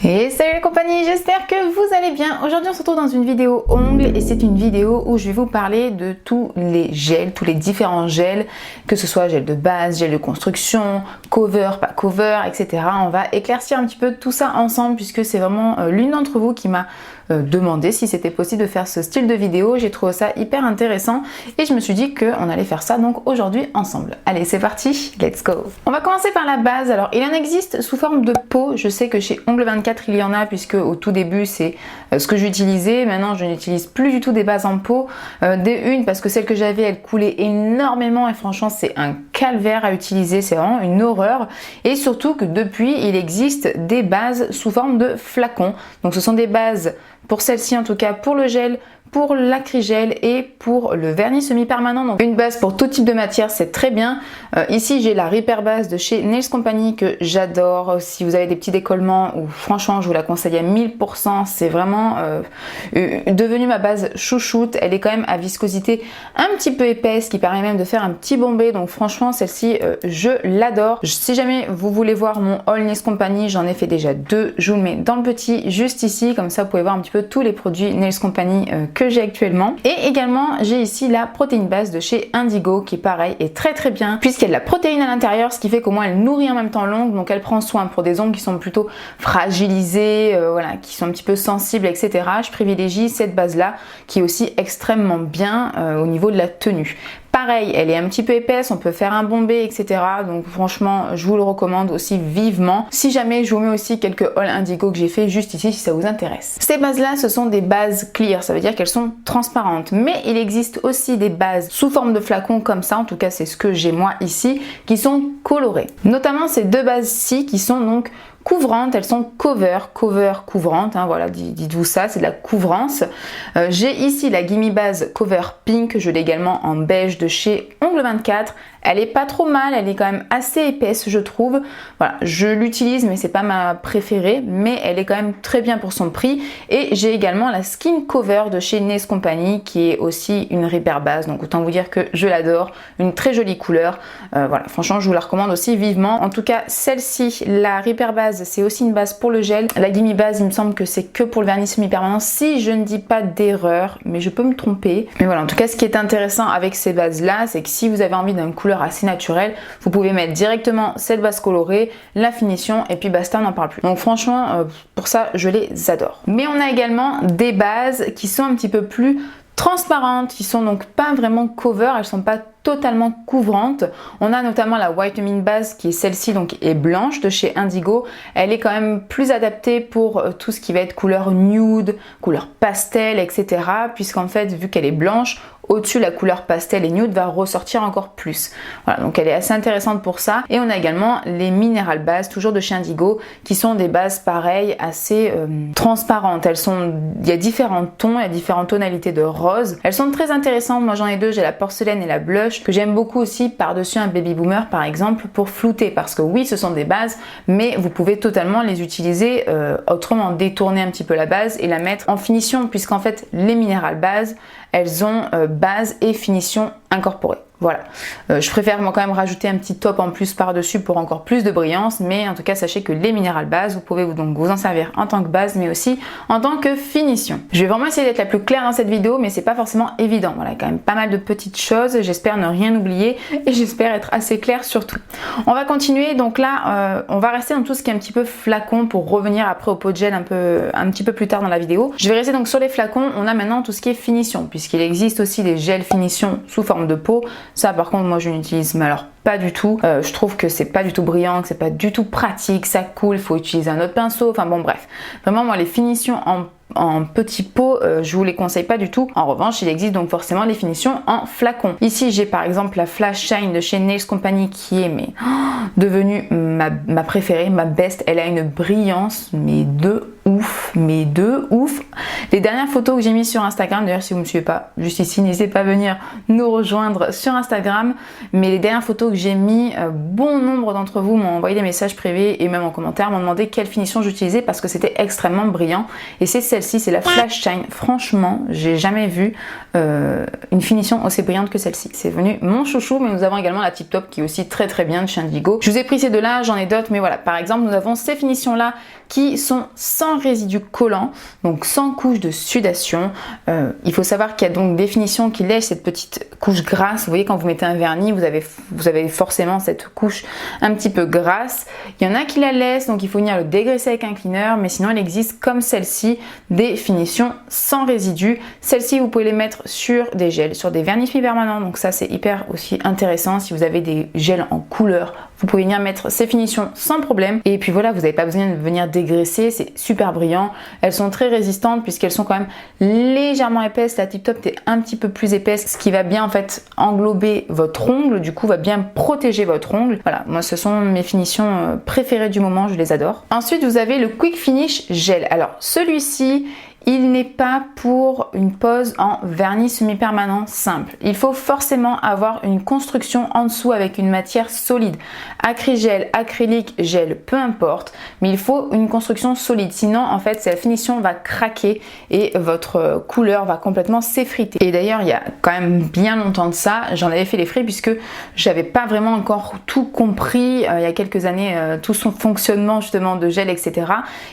Et salut les compagnies, j'espère que vous allez bien. Aujourd'hui on se retrouve dans une vidéo ongles et c'est une vidéo où je vais vous parler de tous les gels, tous les différents gels, que ce soit gel de base, gel de construction, cover, pas cover, etc. On va éclaircir un petit peu tout ça ensemble puisque c'est vraiment l'une d'entre vous qui m'a demandé si c'était possible de faire ce style de vidéo. J'ai trouvé ça hyper intéressant et je me suis dit qu'on allait faire ça donc aujourd'hui ensemble. Allez, c'est parti, let's go. On va commencer par la base. Alors il en existe sous forme de pot. Je sais que chez Ongle 24 il y en a puisque au tout début c'est ce que j'utilisais. Maintenant je n'utilise plus du tout des bases en pot. Une parce que celle que j'avais elle coulait énormément et franchement c'est un calvaire à utiliser, c'est vraiment une horreur. Et surtout que depuis il existe des bases sous forme de flacons. Donc ce sont des bases pour celle-ci en tout cas, pour le gel, pour l'acrygel et pour le vernis semi-permanent. Donc une base pour tout type de matière, c'est très bien. Ici j'ai la Repair base de chez Nails Company que j'adore. Si vous avez des petits décollements, ou franchement je vous la conseille à 1000%, c'est vraiment devenu ma base chouchoute. Elle est quand même à viscosité un petit peu épaisse qui permet même de faire un petit bombé. Donc franchement celle-ci je l'adore. Si jamais vous voulez voir mon haul Nails Company, j'en ai fait déjà deux. Je vous le mets dans le petit juste ici, comme ça vous pouvez voir un petit peu tous les produits Nails Company que j'ai actuellement. Et également j'ai ici la protéine base de chez Indigo qui pareil est très bien puisqu'il y a de la protéine à l'intérieur, ce qui fait qu'au moins elle nourrit en même temps l'ongle, donc elle prend soin pour des ongles qui sont plutôt fragilisés, voilà, qui sont un petit peu sensibles, etc. Je privilégie cette base là qui est aussi extrêmement bien au niveau de la tenue. Pareil, elle est un petit peu épaisse, on peut faire un bombé, etc. Donc franchement, je vous le recommande aussi vivement. Si jamais, je vous mets aussi quelques hauls Indigo que j'ai fait juste ici si ça vous intéresse. Ces bases-là, ce sont des bases clear, ça veut dire qu'elles sont transparentes. Mais il existe aussi des bases sous forme de flacon comme ça, en tout cas c'est ce que j'ai moi ici, qui sont colorées. Notamment ces deux bases-ci qui sont donc couvrantes, elles sont cover couvrante, hein, voilà, dites-vous ça, c'est de la couvrance. J'ai ici la Gimme Base Cover Pink, je l'ai également en beige de chez Ongle 24. Elle est pas trop mal, elle est quand même assez épaisse je trouve. Voilà, je l'utilise mais c'est pas ma préférée, mais elle est quand même très bien pour son prix. Et j'ai également la Skin Cover de chez Nails Company qui est aussi une Repair base, donc autant vous dire que je l'adore, une très jolie couleur. Voilà, franchement je vous la recommande aussi vivement. En tout cas celle-ci, la Repair base, c'est aussi une base pour le gel. La Gimme Base, il me semble que c'est que pour le vernis semi-permanent si je ne dis pas d'erreur, mais je peux me tromper. Mais voilà, en tout cas ce qui est intéressant avec ces bases là, c'est que si vous avez envie d'une couleur assez naturelle, vous pouvez mettre directement cette base colorée, la finition et puis basta, on n'en parle plus. Donc franchement pour ça je les adore. Mais on a également des bases qui sont un petit peu plus transparentes, qui sont donc pas vraiment cover, elles sont pas totalement couvrantes. On a notamment la Whitening Base qui est celle-ci, donc est blanche de chez Indigo. Elle est quand même plus adaptée pour tout ce qui va être couleur nude, couleur pastel, etc. Puisqu'en fait vu qu'elle est blanche, au-dessus la couleur pastel et nude va ressortir encore plus. Voilà, donc elle est assez intéressante pour ça. Et on a également les Mineral Bases, toujours de chez Indigo, qui sont des bases pareilles, assez transparentes. Il y a différents tons, il y a différentes tonalités de rose. Elles sont très intéressantes. Moi j'en ai deux, j'ai la porcelaine et la blush, que j'aime beaucoup aussi par-dessus un baby boomer par exemple pour flouter, parce que oui ce sont des bases mais vous pouvez totalement les utiliser autrement, détourner un petit peu la base et la mettre en finition, puisqu'en fait les Mineral Bases elles ont base et finition incorporées. Voilà, je préfère moi quand même rajouter un petit top en plus par-dessus pour encore plus de brillance, mais en tout cas sachez que les Mineral Base, vous pouvez donc vous en servir en tant que base mais aussi en tant que finition. Je vais vraiment essayer d'être la plus claire dans cette vidéo, mais c'est pas forcément évident. Voilà, quand même pas mal de petites choses, j'espère ne rien oublier et j'espère être assez claire surtout. On va continuer, donc là on va rester dans tout ce qui est un petit peu flacon pour revenir après au pot de gel un petit peu plus tard dans la vidéo. Je vais rester donc sur les flacons. On a maintenant tout ce qui est finition, puisqu'il existe aussi des gels finition sous forme de pot. Ça par contre moi je n'utilise mais alors pas du tout. Je trouve que c'est pas du tout brillant, que c'est pas du tout pratique, ça coule, il faut utiliser un autre pinceau, enfin bon bref. Vraiment moi les finitions en petit pot, je vous les conseille pas du tout. En revanche, il existe donc forcément les finitions en flacon. Ici, j'ai par exemple la Flash Shine de chez Nails Company qui est devenue ma préférée, ma best. Elle a une brillance mais de ouf. Les dernières photos que j'ai mises sur Instagram, d'ailleurs si vous me suivez pas juste ici, n'hésitez pas à venir nous rejoindre sur Instagram. Mais les dernières photos que j'ai mis, bon nombre d'entre vous m'ont envoyé des messages privés et même en commentaire m'ont demandé quelle finition j'utilisais parce que c'était extrêmement brillant. Et c'est celle-ci, c'est la Flash Shine. Franchement, j'ai jamais vu une finition aussi brillante que celle-ci. C'est devenu mon chouchou, mais nous avons également la Tip Top qui est aussi très bien de chez Indigo. Je vous ai pris ces deux-là, j'en ai d'autres, mais voilà. Par exemple, nous avons ces finitions-là qui sont sans résidus collants, donc sans couche de sudation. Il faut savoir qu'il y a donc des finitions qui lèchent cette petite couche grasse. Vous voyez, quand vous mettez un vernis, vous avez forcément cette couche un petit peu grasse. Il y en a qui la laissent, donc il faut venir le dégraisser avec un cleaner, mais sinon il existe comme celle-ci des finitions sans résidus. Celles-ci, vous pouvez les mettre sur des gels, sur des vernis semi-permanents, donc ça c'est hyper aussi intéressant. Si vous avez des gels en couleur, vous pouvez venir mettre ces finitions sans problème. Et puis voilà, vous n'avez pas besoin de venir dégraisser, c'est super brillant. Elles sont très résistantes puisqu'elles sont quand même légèrement épaisses. La Tip Top est un petit peu plus épaisse, ce qui va bien en fait englober votre ongle, du coup va bien protéger votre ongle. Voilà, moi ce sont mes finitions préférées du moment, je les adore. Ensuite vous avez le Quick Finish Gel. Alors celui-ci, il n'est pas pour une pose en vernis semi-permanent simple. Il faut forcément avoir une construction en dessous avec une matière solide. Acrygel, acrylique, gel, peu importe, mais il faut une construction solide. Sinon, en fait, la finition va craquer et votre couleur va complètement s'effriter. Et d'ailleurs, il y a quand même bien longtemps de ça, j'en avais fait les frais puisque j'avais pas vraiment encore tout compris il y a quelques années, tout son fonctionnement justement de gel, etc.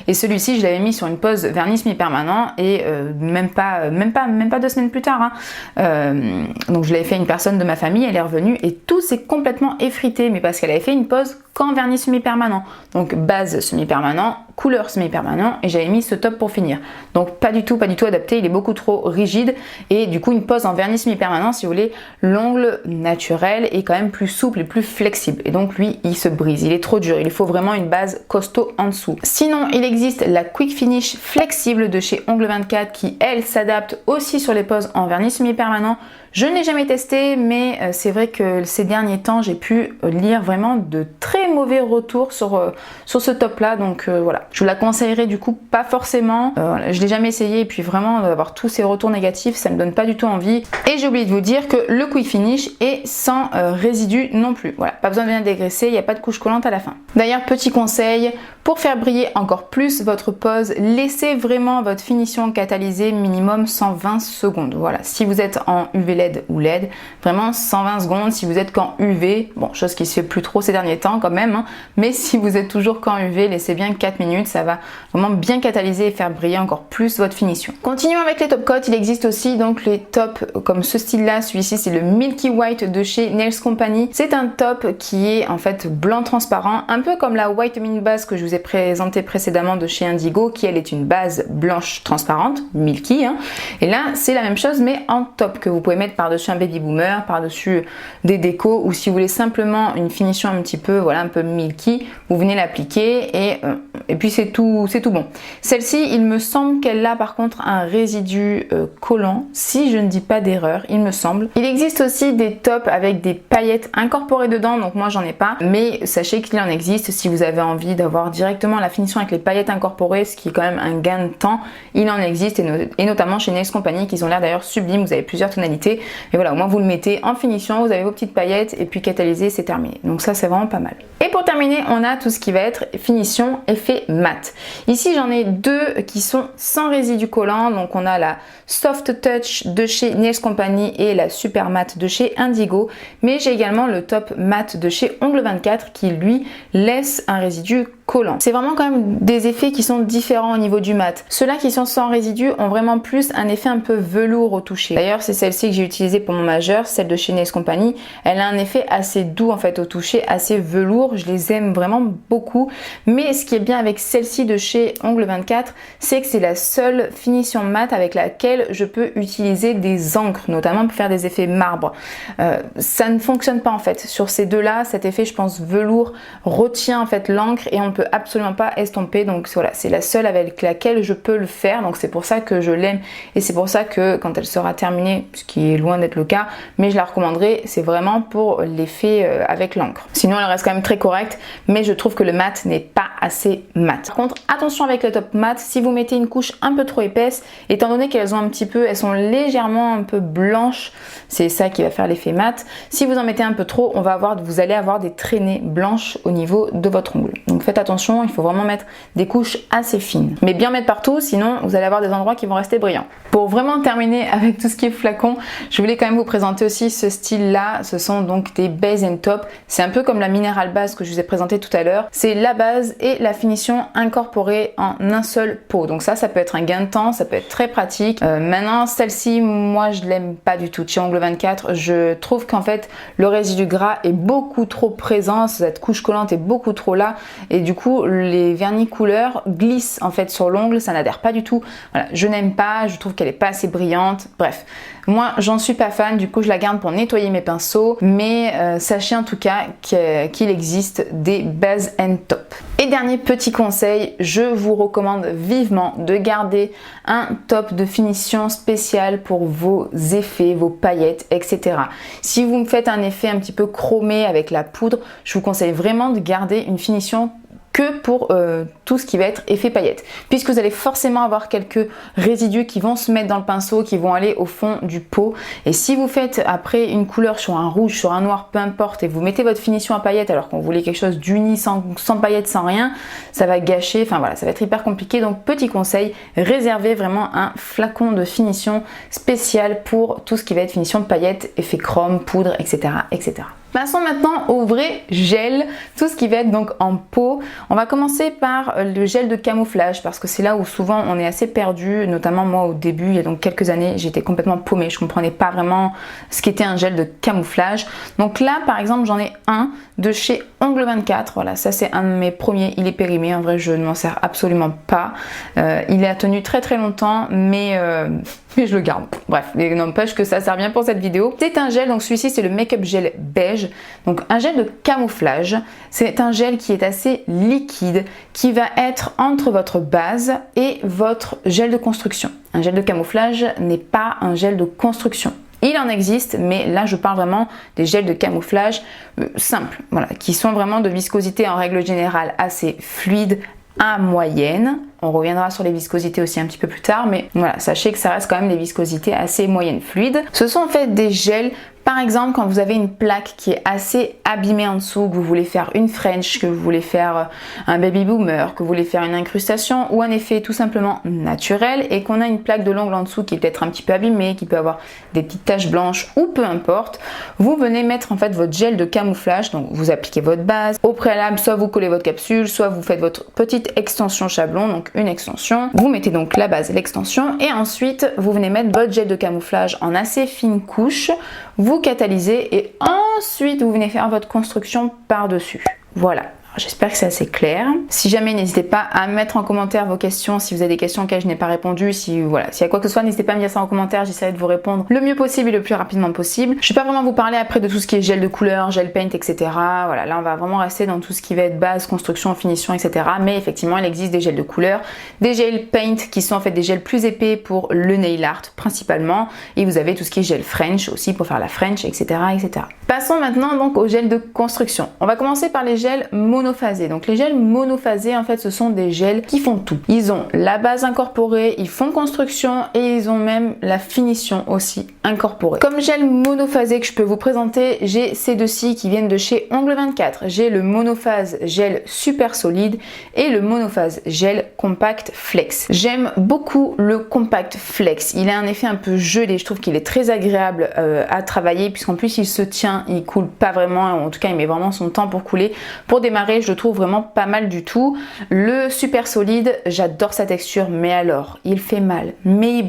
Et celui-ci, je l'avais mis sur une pose vernis semi-permanent. Et même pas 2 semaines plus tard. Donc je l'avais fait à une personne de ma famille, elle est revenue et tout s'est complètement effrité, mais parce qu'elle avait fait une pose qu'en vernis semi-permanent. Donc base semi-permanent, couleur semi-permanent et j'avais mis ce top pour finir. Donc pas du tout adapté, il est beaucoup trop rigide et du coup une pose en vernis semi-permanent, si vous voulez, l'ongle naturel est quand même plus souple et plus flexible. Et donc lui, il se brise, il est trop dur, il faut vraiment une base costaud en dessous. Sinon, il existe la Quick Finish flexible de chez Ongle 24 qui, elle, s'adapte aussi sur les poses en vernis semi-permanent. Je ne l'ai jamais testé, mais c'est vrai que ces derniers temps, j'ai pu lire vraiment de très mauvais retours sur ce top-là. Donc voilà, je vous la conseillerais du coup pas forcément. Je ne l'ai jamais essayé et puis vraiment d'avoir tous ces retours négatifs, ça me donne pas du tout envie. Et j'ai oublié de vous dire que le Quick Finish est sans résidus non plus. Voilà, pas besoin de venir dégraisser, il n'y a pas de couche collante à la fin. D'ailleurs, petit conseil, pour faire briller encore plus votre pose, laissez vraiment votre finition catalysée minimum 120 secondes. Voilà, si vous êtes en UV LED ou LED, vraiment 120 secondes. Si vous êtes qu'en UV, bon, chose qui se fait plus trop ces derniers temps quand même, hein, mais si vous êtes toujours qu'en UV, laissez bien 4 minutes, ça va vraiment bien catalyser et faire briller encore plus votre finition. Continuons avec les top coats. Il existe aussi donc les tops comme ce style-là. Celui-ci, c'est le Milky White de chez Nails Company. C'est un top qui est en fait blanc transparent, un peu comme la Whitening Base que je vous ai présentée précédemment de chez Indigo, qui elle est une base blanche transparente, milky, hein. Et là, c'est la même chose, mais en top que vous pouvez mettre par-dessus un baby boomer, par-dessus des décos, ou si vous voulez simplement une finition un petit peu, voilà, un peu milky, vous venez l'appliquer et puis c'est tout bon. Celle-ci, il me semble qu'elle a par contre un résidu collant, si je ne dis pas d'erreur, il me semble. Il existe aussi des tops avec des paillettes incorporées dedans, donc moi j'en ai pas, mais sachez qu'il en existe si vous avez envie d'avoir directement la finition avec les paillettes incorporées, ce qui est quand même un gain de temps. Il en existe et notamment chez Nails Company, qui ont l'air d'ailleurs sublimes. Vous avez plusieurs tonalités et voilà, au moins vous le mettez en finition, vous avez vos petites paillettes et puis catalysé, c'est terminé. Donc ça, c'est vraiment pas mal. Et pour terminer, on a tout ce qui va être finition effet mat. Ici, j'en ai deux qui sont sans résidus collants. Donc on a la Soft Touch de chez Nails Company et la Super Matte de chez Indigo, mais j'ai également le Top Matte de chez Ongle 24 qui lui laisse un résidu collant. C'est vraiment quand même des effets qui sont différents au niveau du mat. Ceux-là qui sont sans résidus ont vraiment plus un effet un peu velours au toucher. D'ailleurs, c'est celle-ci que j'ai utilisée pour mon majeur, celle de chez Nails Company. Elle a un effet assez doux en fait au toucher, assez velours. Je les aime vraiment beaucoup. Mais ce qui est bien avec celle-ci de chez Ongle 24, c'est que c'est la seule finition mat avec laquelle je peux utiliser des encres, notamment pour faire des effets marbre. Ça ne fonctionne pas en fait. Sur ces deux-là, cet effet, je pense, velours retient en fait l'encre et on peut absolument pas estomper. Donc voilà, c'est la seule avec laquelle je peux le faire. Donc c'est pour ça que je l'aime et c'est pour ça que quand elle sera terminée, ce qui est loin d'être le cas, mais je la recommanderais, c'est vraiment pour l'effet avec l'encre. Sinon elle reste quand même très correcte, mais je trouve que le mat n'est pas assez mat. Par contre, attention avec le top mat, si vous mettez une couche un peu trop épaisse, étant donné qu'elles ont un petit peu, elles sont légèrement un peu blanches, c'est ça qui va faire l'effet mat. Si vous en mettez un peu trop, vous allez avoir des traînées blanches au niveau de votre ongle. Donc faites attention, il faut vraiment mettre des couches assez fines. Mais bien mettre partout, sinon vous allez avoir des endroits qui vont rester brillants. Pour vraiment terminer avec tout ce qui est flacon, je voulais quand même vous présenter aussi ce style là. Ce sont donc des base and top. C'est un peu comme la Mineral Base base que je vous ai présenté tout à l'heure. C'est la base et la finition incorporée en un seul pot. Donc ça peut être un gain de temps, ça peut être très pratique. Maintenant, celle-ci, moi je l'aime pas du tout. Chez Ongle 24, je trouve qu'en fait le résidu gras est beaucoup trop présent, cette couche collante est beaucoup trop là et du coup les vernis couleurs glissent en fait sur l'ongle, ça n'adhère pas du tout. Voilà, je n'aime pas, je trouve qu'elle est pas assez brillante. Bref, moi j'en suis pas fan, du coup je la garde pour nettoyer mes pinceaux, mais sachez en tout cas qu'il existe des base and top. Et dernier petit conseil, je vous recommande vivement de garder un top de finition spécial pour vos effets, vos paillettes, etc. Si vous me faites un effet un petit peu chromé avec la poudre, je vous conseille vraiment de garder une finition que pour tout ce qui va être effet paillettes, puisque vous allez forcément avoir quelques résidus qui vont se mettre dans le pinceau, qui vont aller au fond du pot. Et si vous faites après une couleur sur un rouge, sur un noir, peu importe, et vous mettez votre finition à paillettes alors qu'on voulait quelque chose d'uni, sans paillettes, sans rien, ça va gâcher, enfin voilà, ça va être hyper compliqué. Donc petit conseil, réservez vraiment un flacon de finition spécial pour tout ce qui va être finition de paillettes, effet chrome, poudre, etc., etc. Passons maintenant au vrai gel, tout ce qui va être donc en pot. On va commencer par le gel de camouflage parce que c'est là où souvent on est assez perdu, notamment moi au début, il y a donc quelques années, j'étais complètement paumée, je comprenais pas vraiment ce qu'était un gel de camouflage. Donc là par exemple j'en ai un de chez Ongle 24, voilà, ça c'est un de mes premiers, il est périmé, en vrai je ne m'en sers absolument pas. Il a tenu très très longtemps mais je le garde. Bref, il n'empêche que ça sert bien pour cette vidéo. C'est un gel, donc celui-ci c'est le Make-up Gel Beige, donc un gel de camouflage. C'est un gel qui est assez liquide, qui va être entre votre base et votre gel de construction. Un gel de camouflage n'est pas un gel de construction. Il en existe, mais là je parle vraiment des gels de camouflage simples, voilà, qui sont vraiment de viscosité en règle générale assez fluide à moyenne. On reviendra sur les viscosités aussi un petit peu plus tard, mais voilà, sachez que ça reste quand même des viscosités assez moyennes fluides. Ce sont en fait des gels, par exemple quand vous avez une plaque qui est assez abîmée en dessous, que vous voulez faire une French, que vous voulez faire un baby boomer, que vous voulez faire une incrustation ou un effet tout simplement naturel et qu'on a une plaque de l'ongle en dessous qui est peut-être un petit peu abîmée, qui peut avoir des petites taches blanches ou peu importe, vous venez mettre en fait votre gel de camouflage, donc vous appliquez votre base. Au préalable, soit vous collez votre capsule, soit vous faites votre petite extension chablon, donc une extension. Vous mettez donc la base, l'extension et ensuite vous venez mettre votre gel de camouflage en assez fine couche, vous catalysez et ensuite vous venez faire votre construction par-dessus. Voilà. J'espère que c'est assez clair. Si jamais, n'hésitez pas à mettre en commentaire vos questions, si vous avez des questions auxquelles je n'ai pas répondu, si voilà, s'il y a quoi que ce soit, n'hésitez pas à me dire ça en commentaire, j'essaierai de vous répondre le mieux possible et le plus rapidement possible. Je ne vais pas vraiment vous parler après de tout ce qui est gel de couleur, gel paint, etc. Voilà, là on va vraiment rester dans tout ce qui va être base, construction, finition, etc. Mais effectivement, il existe des gels de couleur, des gels paint qui sont en fait des gels plus épais pour le nail art principalement, et vous avez tout ce qui est gel French aussi pour faire la French, etc., etc. Passons maintenant donc au gel de construction. On va commencer par les gels monophasés. Donc les gels monophasés en fait ce sont des gels qui font tout. Ils ont la base incorporée, ils font construction et ils ont même la finition aussi incorporée. Comme gel monophasé que je peux vous présenter, j'ai ces deux-ci qui viennent de chez Ongle 24. J'ai le monophase gel super solide et le monophase gel compact flex. J'aime beaucoup le compact flex. Il a un effet un peu gelé, je trouve qu'il est très agréable à travailler puisqu'en plus il se tient, il coule pas vraiment, en tout cas il met vraiment son temps pour couler. Pour démarrer, je le trouve vraiment pas mal du tout. Le super solide, j'adore sa texture, mais alors, il fait mal, mais il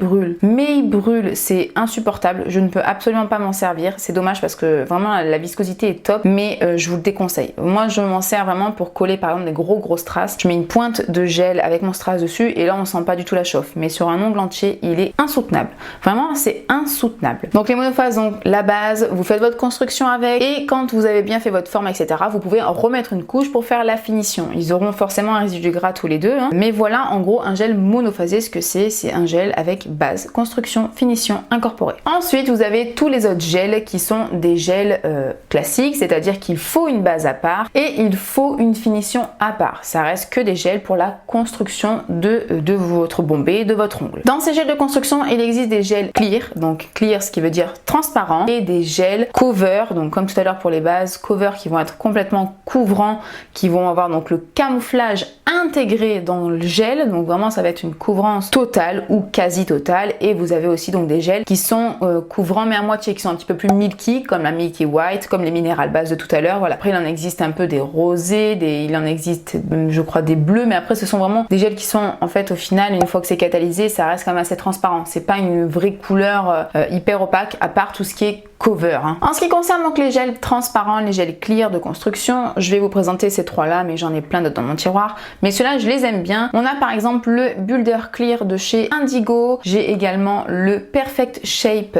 brûle, c'est insupportable, je ne peux absolument pas m'en servir, c'est dommage parce que vraiment la viscosité est top, mais je vous le déconseille. Moi, je m'en sers vraiment pour coller par exemple des gros strass, je mets une pointe de gel avec mon strass dessus et là on sent pas du tout la chauffe, mais sur un ongle entier, il est insoutenable. Vraiment, c'est insoutenable. Donc les monophases, donc la base, vous faites votre construction avec et quand vous avez bien fait votre forme, etc., vous pouvez en remettre une couche pour faire la finition. Ils auront forcément un résidu gras tous les deux, hein. Mais voilà en gros un gel monophasé, ce que c'est un gel avec base, construction, finition incorporée. Ensuite vous avez tous les autres gels qui sont des gels classiques, c'est-à-dire qu'il faut une base à part et il faut une finition à part. Ça reste que des gels pour la construction de votre bombé, de votre ongle. Dans ces gels de construction, il existe des gels clear, donc clear ce qui veut dire transparent, et des gels cover, donc comme tout à l'heure pour les bases, cover qui vont être complètement couvrants qui vont avoir donc le camouflage intégré dans le gel, donc vraiment ça va être une couvrance totale ou quasi totale. Et vous avez aussi donc des gels qui sont couvrants mais à moitié, qui sont un petit peu plus milky, comme la Milky White, comme les minérales bases de tout à l'heure. Voilà. Après il en existe un peu des rosés, il en existe je crois des bleus, mais après ce sont vraiment des gels qui sont en fait au final, une fois que c'est catalysé, ça reste quand même assez transparent. C'est pas une vraie couleur hyper opaque, à part tout ce qui est cover. En ce qui concerne donc les gels transparents, les gels clear de construction, je vais vous présenter ces trois là, mais j'en ai plein d'autres dans mon tiroir, mais ceux-là je les aime bien. On a par exemple le Builder Clear de chez Indigo, j'ai également le Perfect Shape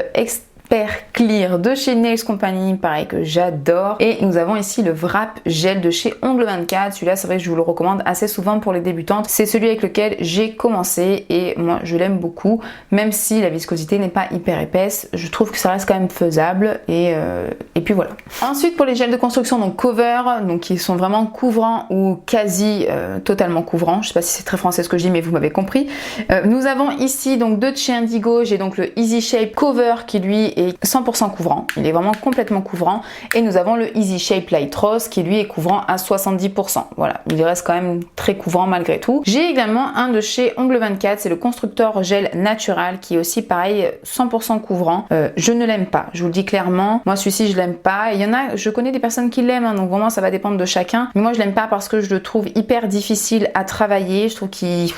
Clear de chez Nails Company, pareil que j'adore. Et nous avons ici le Wrap Gel de chez Ongle 24. Celui-là, c'est vrai que je vous le recommande assez souvent pour les débutantes. C'est celui avec lequel j'ai commencé et moi, je l'aime beaucoup. Même si la viscosité n'est pas hyper épaisse, je trouve que ça reste quand même faisable. Et puis voilà. Ensuite, pour les gels de construction, donc cover, donc qui sont vraiment couvrants ou quasi totalement couvrants. Je sais pas si c'est très français ce que je dis, mais vous m'avez compris. Nous avons ici donc deux de chez Indigo. J'ai donc le Easy Shape Cover qui lui est 100% couvrant, il est vraiment complètement couvrant, et nous avose le Easy Shape Light Rose qui lui est couvrant à 70%. Voilà, il reste quand même très couvrant malgré tout. J'ai également un de chez Ongle 24, c'est le constructeur gel natural qui est aussi pareil 100% couvrant. Je ne l'aime pas, je vous le dis clairement, moi celui-ci je l'aime pas. Il y en a, je connais des personnes qui l'aiment, donc vraiment ça va dépendre de chacun, mais moi je l'aime pas parce que je le trouve hyper difficile à travailler. Je trouve qu'il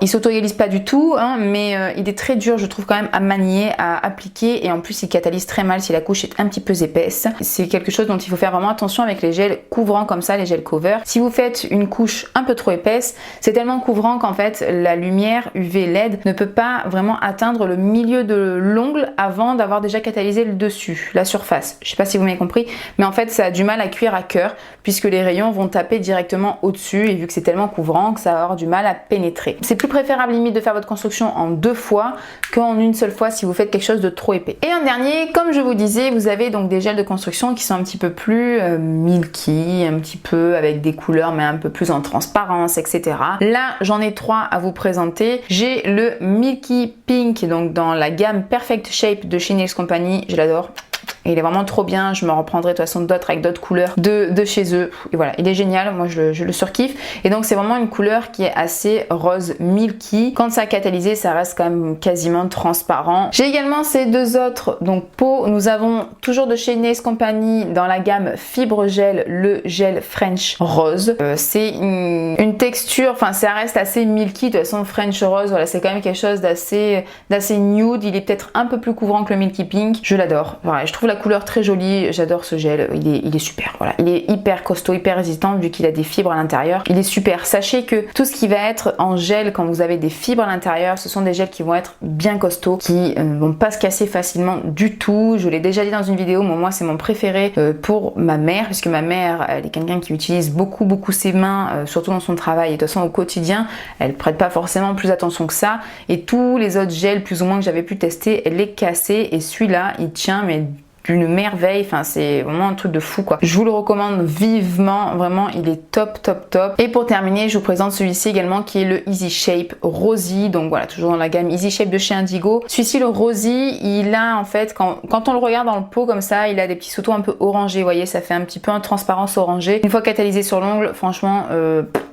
s'auto-réalise pas du tout, mais il est très dur je trouve quand même à manier, à appliquer, et en plus il catalyse très mal si la couche est un petit peu épaisse. C'est quelque chose dont il faut faire vraiment attention avec les gels couvrants comme ça, les gels cover. Si vous faites une couche un peu trop épaisse, c'est tellement couvrant qu'en fait la lumière UV LED ne peut pas vraiment atteindre le milieu de l'ongle avant d'avoir déjà catalysé le dessus, la surface. Je sais pas si vous m'avez compris, mais en fait ça a du mal à cuire à cœur puisque les rayons vont taper directement au-dessus, et vu que c'est tellement couvrant que ça va avoir du mal à pénétrer. C'est plus préférable limite de faire votre construction en 2 fois qu'en une seule fois si vous faites quelque chose de trop épais. Et un dernier, comme je vous disais, vous avez donc des gels de construction qui sont un petit peu plus milky, un petit peu avec des couleurs mais un peu plus en transparence, etc. Là, j'en ai 3 à vous présenter. J'ai le Milky Pink, donc dans la gamme Perfect Shape de chez Nails Company, je l'adore. Et il est vraiment trop bien, je me reprendrai de toute façon d'autres avec d'autres couleurs de chez eux. Et voilà, il est génial, moi je le surkiffe. Et donc c'est vraiment une couleur qui est assez rose milky. Quand ça a catalysé, ça reste quand même quasiment transparent. J'ai également ces deux autres donc pots. Nous avons toujours de chez Nails Company dans la gamme Fibre Gel, le gel French Rose. C'est une texture, enfin ça reste assez milky. De toute façon French Rose, voilà, c'est quand même quelque chose d'assez nude. Il est peut-être un peu plus couvrant que le Milky Pink. Je l'adore. Voilà, je trouve la couleur très jolie, j'adore ce gel, il est super, voilà, il est hyper costaud, hyper résistant vu qu'il a des fibres à l'intérieur, il est super. Sachez que tout ce qui va être en gel quand vous avez des fibres à l'intérieur, ce sont des gels qui vont être bien costauds, qui ne vont pas se casser facilement du tout. Je l'ai déjà dit dans une vidéo, mais moi c'est mon préféré pour ma mère, puisque ma mère elle est quelqu'un qui utilise beaucoup ses mains, surtout dans son travail, et de toute façon au quotidien, elle prête pas forcément plus attention que ça, et tous les autres gels plus ou moins que j'avais pu tester, elle les cassait, et celui-là il tient mais d'une merveille, enfin c'est vraiment un truc de fou quoi. Je vous le recommande vivement, vraiment il est top. Et pour terminer, je vous présente celui-ci également qui est le Easy Shape Rosy, donc voilà, toujours dans la gamme Easy Shape de chez Indigo. Celui-ci, le Rosy, il a en fait, quand on le regarde dans le pot comme ça, il a des petits sauteaux un peu orangés, vous voyez, ça fait un petit peu en transparence orangée. Une fois catalysé sur l'ongle, franchement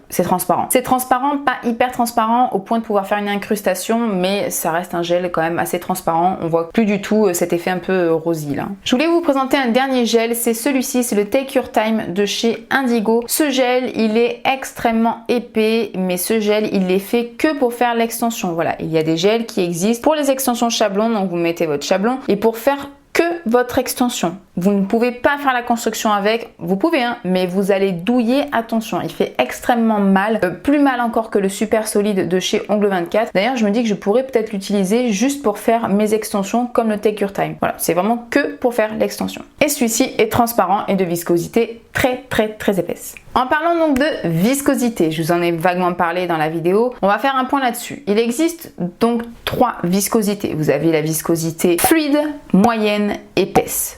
c'est transparent. C'est transparent, pas hyper transparent au point de pouvoir faire une incrustation, mais ça reste un gel quand même assez transparent. On voit plus du tout cet effet un peu rosy là. Je voulais vous présenter un dernier gel, c'est celui-ci, c'est le Take Your Time de chez Indigo. Ce gel, il est extrêmement épais, mais ce gel, il est fait que pour faire l'extension. Voilà, il y a des gels qui existent pour les extensions chablon, donc vous mettez votre chablon, et pour faire que votre extension. Vous ne pouvez pas faire la construction avec, vous pouvez mais vous allez douiller, attention, il fait extrêmement mal, plus mal encore que le super solide de chez Ongle 24. D'ailleurs je me dis que je pourrais peut-être l'utiliser juste pour faire mes extensions comme le Take Your Time. Voilà, c'est vraiment que pour faire l'extension. Et celui-ci est transparent et de viscosité très épaisse. En parlant donc de viscosité, je vous en ai vaguement parlé dans la vidéo, on va faire un point là-dessus. Il existe donc 3 viscosités. Vous avez la viscosité fluide, moyenne, épaisse,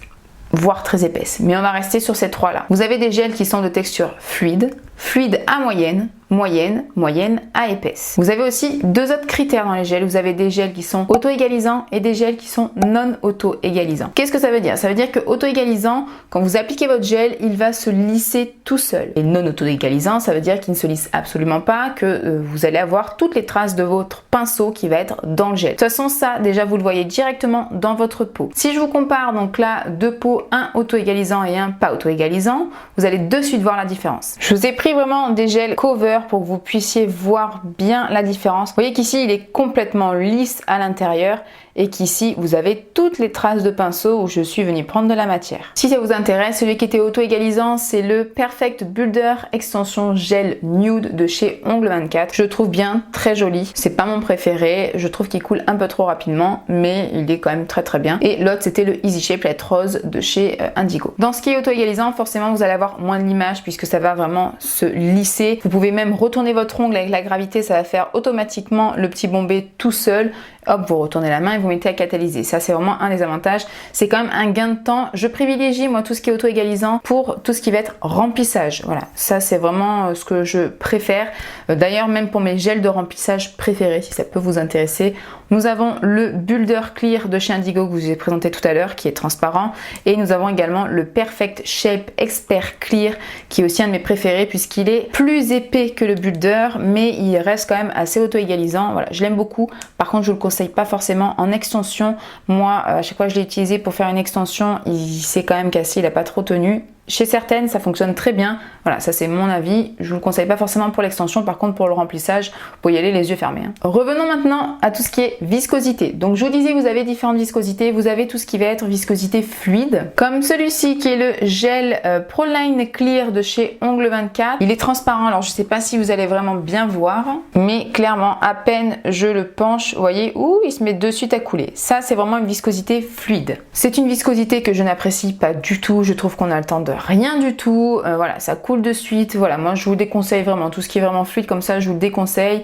voire très épaisse. Mais on va rester sur ces 3 là. Vous avez des gels qui sont de texture fluide, fluide à moyenne, moyenne, moyenne à épaisse. Vous avez aussi deux autres critères dans les gels. Vous avez des gels qui sont auto-égalisants et des gels qui sont non auto-égalisants. Qu'est-ce que ça veut dire? Ça veut dire que auto-égalisant, quand vous appliquez votre gel, il va se lisser tout seul. Et non auto-égalisant, ça veut dire qu'il ne se lisse absolument pas, que vous allez avoir toutes les traces de votre pinceau qui va être dans le gel. De toute façon, ça, déjà, vous le voyez directement dans votre peau. Si je vous compare donc là deux pots, un auto-égalisant et un pas auto-égalisant, vous allez de suite voir la différence. Je vous ai pris vraiment des gels cover pour que vous puissiez voir bien la différence. Vous voyez qu'ici il est complètement lisse à l'intérieur et qu'ici vous avez toutes les traces de pinceau où je suis venue prendre de la matière. Si ça vous intéresse, celui qui était auto-égalisant, c'est le Perfect Builder Extension Gel Nude de chez Ongle 24. Je le trouve bien, très joli. C'est pas mon préféré, je trouve qu'il coule un peu trop rapidement, mais il est quand même très très bien. Et l'autre c'était le Easy Shape Light Rose de chez Indigo. Dans ce qui est auto-égalisant, forcément vous allez avoir moins de limage puisque ça va vraiment se lisser. Vous pouvez même retourner votre ongle avec la gravité, ça va faire automatiquement le petit bombé tout seul. Hop, vous retournez la main et vous mettez à catalyser. Ça, c'est vraiment un des avantages. C'est quand même un gain de temps. Je privilégie, moi, tout ce qui est auto-égalisant pour tout ce qui va être remplissage. Voilà, ça, c'est vraiment ce que je préfère. D'ailleurs, même pour mes gels de remplissage préférés, si ça peut vous intéresser, nous avons le Builder Clear de chez Indigo que je vous ai présenté tout à l'heure, qui est transparent. Et nous avons également le Perfect Shape Expert Clear, qui est aussi un de mes préférés puisqu'il est plus épais que le Builder, mais il reste quand même assez auto-égalisant. Voilà, je l'aime beaucoup. Par contre, je vous le conseille pas forcément en extension. Moi, à chaque fois que je l'ai utilisé pour faire une extension, il s'est quand même cassé, il n'a pas trop tenu. Chez certaines, ça fonctionne très bien. Voilà, ça c'est mon avis. Je vous le conseille pas forcément pour l'extension. Par contre, pour le remplissage, vous pouvez y aller les yeux fermés. Revenons maintenant à tout ce qui est viscosité. Donc, je vous disais, vous avez différentes viscosités. Vous avez tout ce qui va être viscosité fluide, comme celui-ci qui est le gel Proline Clear de chez Ongle 24. Il est transparent. Alors, je sais pas si vous allez vraiment bien voir, mais clairement, à peine je le penche, vous voyez, où il se met de suite à couler. Ça, c'est vraiment une viscosité fluide. C'est une viscosité que je n'apprécie pas du tout. Je trouve qu'on a le temps de rien du tout, voilà, ça coule de suite. Voilà, moi je vous déconseille vraiment tout ce qui est vraiment fluide comme ça, je vous le déconseille.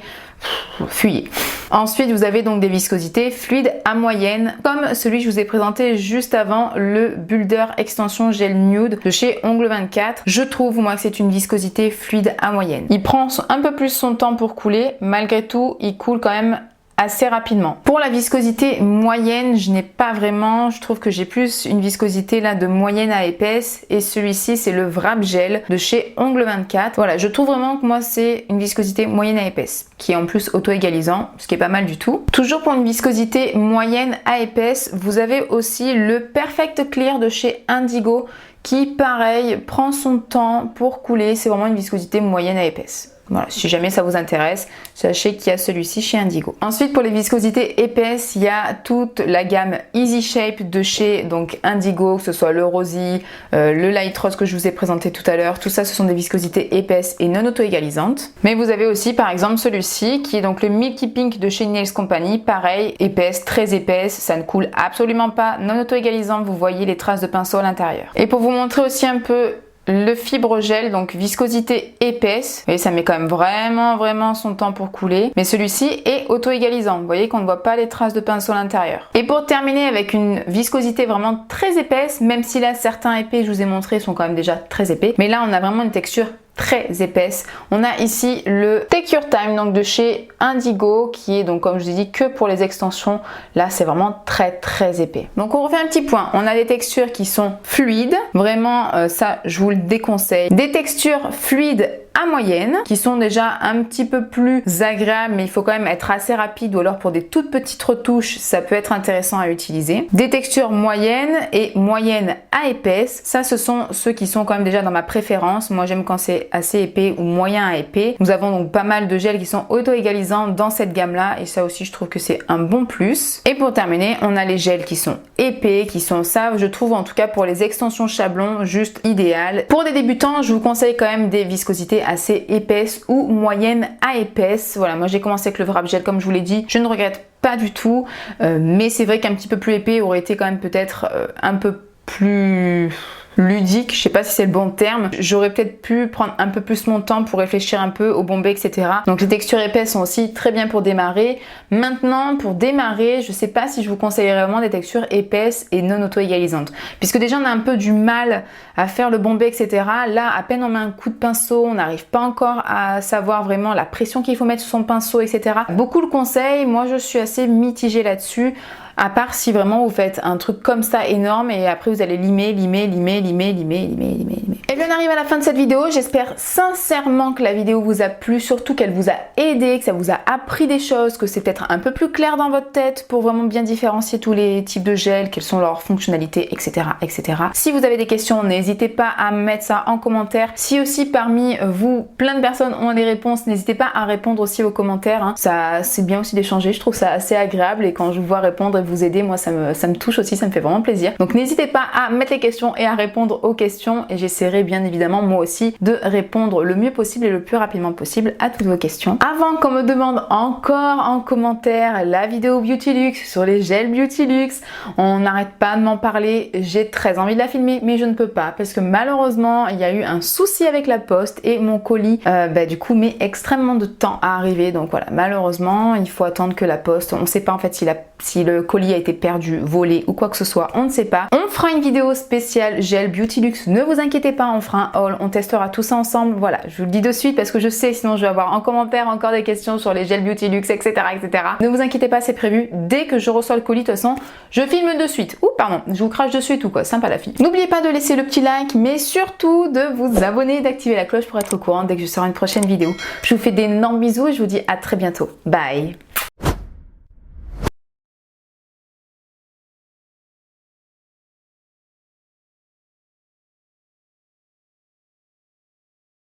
Fuyez. Ensuite, vous avez donc des viscosités fluides à moyenne, comme celui que je vous ai présenté juste avant, le Builder Extension Gel Nude de chez Ongle 24. Je trouve, moi, que c'est une viscosité fluide à moyenne. Il prend un peu plus son temps pour couler, malgré tout, il coule quand même assez rapidement. Pour la viscosité moyenne, je n'ai pas vraiment, je trouve que j'ai plus une viscosité là de moyenne à épaisse et celui-ci c'est le Wrap Gel de chez Ongle 24. Voilà, je trouve vraiment que moi c'est une viscosité moyenne à épaisse qui est en plus auto-égalisant, ce qui est pas mal du tout. Toujours pour une viscosité moyenne à épaisse, vous avez aussi le Perfect Clear de chez Indigo qui pareil prend son temps pour couler, c'est vraiment une viscosité moyenne à épaisse. Voilà, si jamais ça vous intéresse, sachez qu'il y a celui-ci chez Indigo. Ensuite, pour les viscosités épaisses, il y a toute la gamme Easy Shape de chez donc Indigo, que ce soit le Rosy, le Light Rose que je vous ai présenté tout à l'heure. Tout ça, ce sont des viscosités épaisses et non auto-égalisantes. Mais vous avez aussi, par exemple, celui-ci qui est donc le Milky Pink de chez Nails Company. Pareil, épaisse, très épaisse, ça ne coule absolument pas, non auto-égalisant. Vous voyez les traces de pinceau à l'intérieur. Et pour vous montrer aussi un peu le fibre gel, donc viscosité épaisse, et ça met quand même vraiment son temps pour couler, mais celui-ci est auto-égalisant, vous voyez qu'on ne voit pas les traces de pinceau à l'intérieur. Et pour terminer avec une viscosité vraiment très épaisse, même si là certains épais je vous ai montré sont quand même déjà très épais, mais là on a vraiment une texture très épaisse. On a ici le Take Your Time donc de chez Indigo qui est donc comme je vous ai dit que pour les extensions. Là c'est vraiment très épais. Donc on refait un petit point. On a des textures qui sont fluides. Vraiment ça je vous le déconseille. Des textures fluides à moyenne qui sont déjà un petit peu plus agréables mais il faut quand même être assez rapide ou alors pour des toutes petites retouches ça peut être intéressant à utiliser. Des textures moyennes et moyennes à épaisses, ça ce sont ceux qui sont quand même déjà dans ma préférence. Moi j'aime quand c'est assez épais ou moyen à épais. Nous avons donc pas mal de gels qui sont auto-égalisants dans cette gamme là et ça aussi je trouve que c'est un bon plus. Et pour terminer on a les gels qui sont épais, qui sont ça je trouve en tout cas pour les extensions Chablon juste idéal. Pour des débutants je vous conseille quand même des viscosités assez épaisse ou moyenne à épaisse. Voilà, moi j'ai commencé avec le Wrap Gel comme je vous l'ai dit, je ne regrette pas du tout, mais c'est vrai qu'un petit peu plus épais aurait été quand même peut-être un peu plus ludique, je sais pas si c'est le bon terme. J'aurais peut-être pu prendre un peu plus mon temps pour réfléchir un peu au bombé, etc. Donc les textures épaisses sont aussi très bien pour démarrer. Maintenant, pour démarrer, je sais pas si je vous conseillerais vraiment des textures épaisses et non auto-égalisantes. Puisque déjà on a un peu du mal à faire le bombé, etc. Là, à peine on met un coup de pinceau, on n'arrive pas encore à savoir vraiment la pression qu'il faut mettre sur son pinceau, etc. Beaucoup le conseillent, moi je suis assez mitigée là-dessus. À part si vraiment vous faites un truc comme ça énorme et après vous allez limer. Et bien on arrive à la fin de cette vidéo. J'espère sincèrement que la vidéo vous a plu, surtout qu'elle vous a aidé, que ça vous a appris des choses, que c'est peut-être un peu plus clair dans votre tête pour vraiment bien différencier tous les types de gels, quelles sont leurs fonctionnalités, etc. etc. Si vous avez des questions, n'hésitez pas à mettre ça en commentaire. Si aussi parmi vous, plein de personnes ont des réponses, n'hésitez pas à répondre aussi aux commentaires. Hein. Ça, c'est bien aussi d'échanger, je trouve ça assez agréable et quand je vous vois répondre et vous aider, moi ça me touche aussi, ça me fait vraiment plaisir. Donc n'hésitez pas à mettre les questions et à répondre aux questions et j'essaierai bien évidemment moi aussi de répondre le mieux possible et le plus rapidement possible à toutes vos questions. Avant qu'on me demande encore en commentaire la vidéo Beauty sur les gels Beauty, on n'arrête pas de m'en parler, j'ai très envie de la filmer mais je ne peux pas parce que malheureusement il y a eu un souci avec la poste et mon colis du coup met extrêmement de temps à arriver, donc voilà, malheureusement il faut attendre que la poste, on ne sait pas en fait si le colis a été perdu, volé ou quoi que ce soit, on ne sait pas. On fera une vidéo spéciale gel Beauty, ne vous inquiétez pas, on fera un haul, on testera tout ça ensemble, voilà, je vous le dis de suite parce que je sais sinon je vais avoir en commentaire encore des questions sur les gels Beauty, etc. etc. Ne vous inquiétez pas, c'est prévu, dès que je reçois le colis, de toute façon, je filme de suite. Ouh pardon, je vous crache dessus et tout quoi, sympa la fille. N'oubliez pas de laisser le petit like, mais surtout de vous abonner et d'activer la cloche pour être au courant dès que je sors une prochaine vidéo. Je vous fais d'énormes bisous et je vous dis à très bientôt. Bye.